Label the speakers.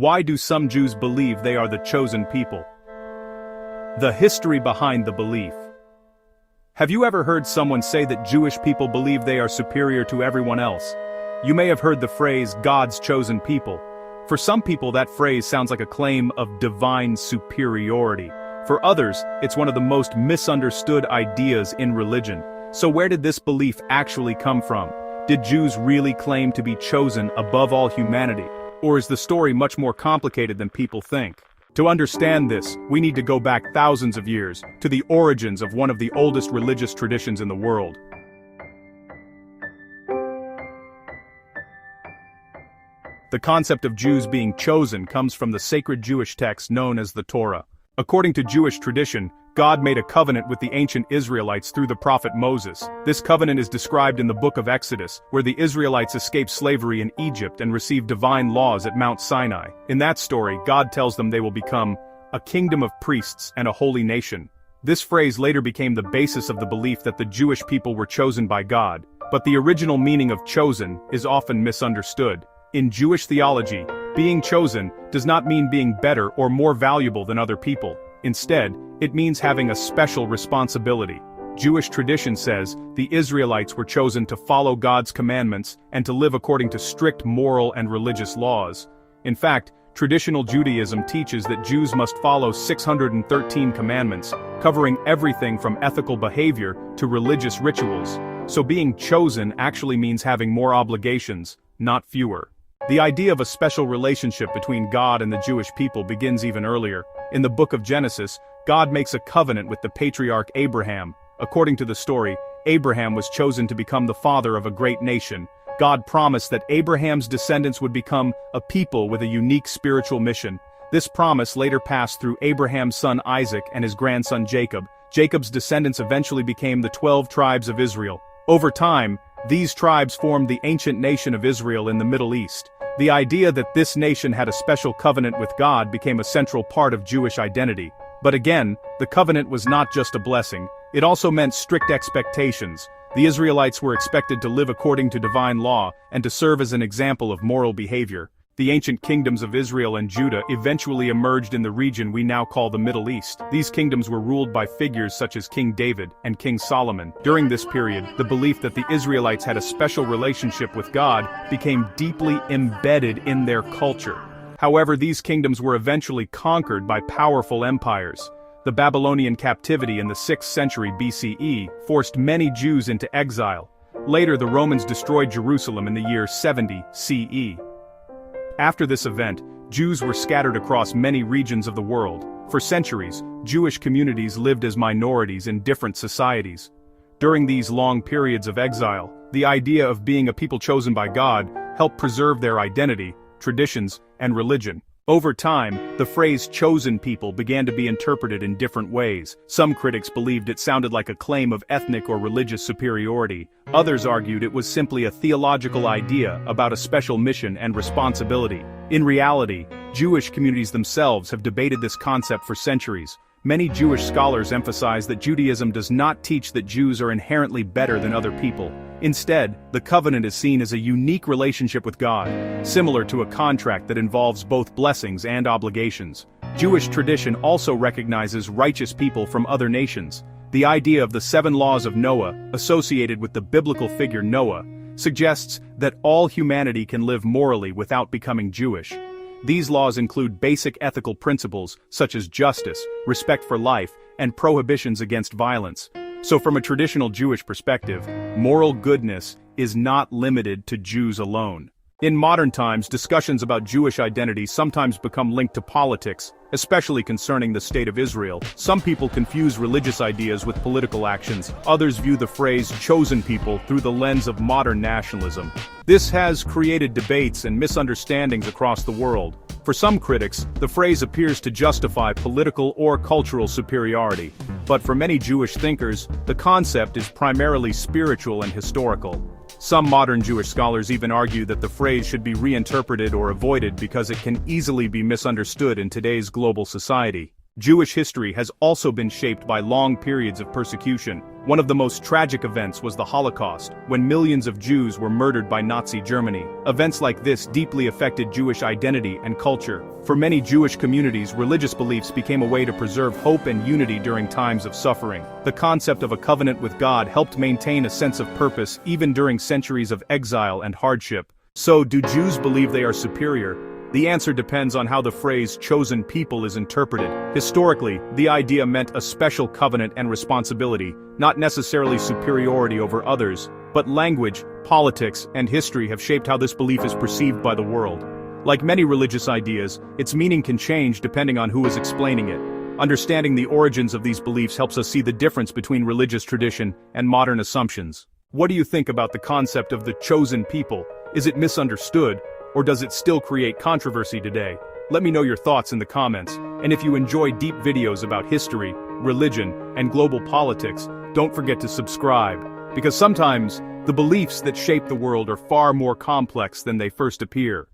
Speaker 1: Why do some Jews believe they are the chosen people? The history behind the belief. Have you ever heard someone say that Jewish people believe they are superior to everyone else? You may have heard the phrase, God's chosen people. For some people that phrase sounds like a claim of divine superiority. For others, it's one of the most misunderstood ideas in religion. So where did this belief actually come from? Did Jews really claim to be chosen above all humanity? Or is the story much more complicated than people think? To understand this, we need to go back thousands of years, to the origins of one of the oldest religious traditions in the world. The concept of Jews being chosen comes from the sacred Jewish text known as the Torah. According to Jewish tradition, God made a covenant with the ancient Israelites through the prophet Moses. This covenant is described in the book of Exodus, where the Israelites escaped slavery in Egypt and received divine laws at Mount Sinai. In that story, God tells them they will become a kingdom of priests and a holy nation. This phrase later became the basis of the belief that the Jewish people were chosen by God, but the original meaning of chosen is often misunderstood. In Jewish theology, being chosen does not mean being better or more valuable than other people. Instead, it means having a special responsibility. Jewish tradition says the Israelites were chosen to follow God's commandments and to live according to strict moral and religious laws. In fact, traditional Judaism teaches that Jews must follow 613 commandments, covering everything from ethical behavior to religious rituals. So being chosen actually means having more obligations, not fewer. The idea of a special relationship between God and the Jewish people begins even earlier. In the book of Genesis, God makes a covenant with the patriarch Abraham. According to the story, Abraham was chosen to become the father of a great nation. God promised that Abraham's descendants would become a people with a unique spiritual mission. This promise later passed through Abraham's son Isaac and his grandson Jacob. Jacob's descendants eventually became the 12 tribes of Israel. Over time, these tribes formed the ancient nation of Israel in the Middle East. The idea that this nation had a special covenant with God became a central part of Jewish identity. But again, the covenant was not just a blessing, it also meant strict expectations. The Israelites were expected to live according to divine law and to serve as an example of moral behavior. The ancient kingdoms of Israel and Judah eventually emerged in the region we now call the Middle East. These kingdoms were ruled by figures such as King David and King Solomon. During this period, the belief that the Israelites had a special relationship with God became deeply embedded in their culture. However, these kingdoms were eventually conquered by powerful empires. The Babylonian captivity in the 6th century BCE forced many Jews into exile. Later, the Romans destroyed Jerusalem in the year 70 CE. After this event, Jews were scattered across many regions of the world. For centuries, Jewish communities lived as minorities in different societies. During these long periods of exile, the idea of being a people chosen by God helped preserve their identity, traditions, and religion. Over time, the phrase chosen people began to be interpreted in different ways. Some critics believed it sounded like a claim of ethnic or religious superiority. Others argued it was simply a theological idea about a special mission and responsibility. In reality, Jewish communities themselves have debated this concept for centuries. Many Jewish scholars emphasize that Judaism does not teach that Jews are inherently better than other people. Instead, the covenant is seen as a unique relationship with God, similar to a contract that involves both blessings and obligations. Jewish tradition also recognizes righteous people from other nations. The idea of the 7 laws of Noah, associated with the biblical figure Noah, suggests that all humanity can live morally without becoming Jewish. These laws include basic ethical principles such as justice, respect for life, and prohibitions against violence. So from a traditional Jewish perspective, moral goodness is not limited to Jews alone. In modern times, discussions about Jewish identity sometimes become linked to politics, especially concerning the state of Israel. Some people confuse religious ideas with political actions. Others view the phrase chosen people through the lens of modern nationalism. This has created debates and misunderstandings across the world. For some critics, the phrase appears to justify political or cultural superiority. But for many Jewish thinkers, the concept is primarily spiritual and historical. Some modern Jewish scholars even argue that the phrase should be reinterpreted or avoided because it can easily be misunderstood in today's global society. Jewish history has also been shaped by long periods of persecution. One of the most tragic events was the Holocaust, when millions of Jews were murdered by Nazi Germany. Events like this deeply affected Jewish identity and culture. For many Jewish communities, religious beliefs became a way to preserve hope and unity during times of suffering. The concept of a covenant with God helped maintain a sense of purpose even during centuries of exile and hardship. So, do Jews believe they are superior? The answer depends on how the phrase chosen people is interpreted. Historically, the idea meant a special covenant and responsibility, not necessarily superiority over others, but language, politics, and history have shaped how this belief is perceived by the world. Like many religious ideas, its meaning can change depending on who is explaining it. Understanding the origins of these beliefs helps us see the difference between religious tradition and modern assumptions. What do you think about the concept of the chosen people? Is it misunderstood, or does it still create controversy today? Let me know your thoughts in the comments, and if you enjoy deep videos about history, religion, and global politics, don't forget to subscribe, because sometimes the beliefs that shape the world are far more complex than they first appear.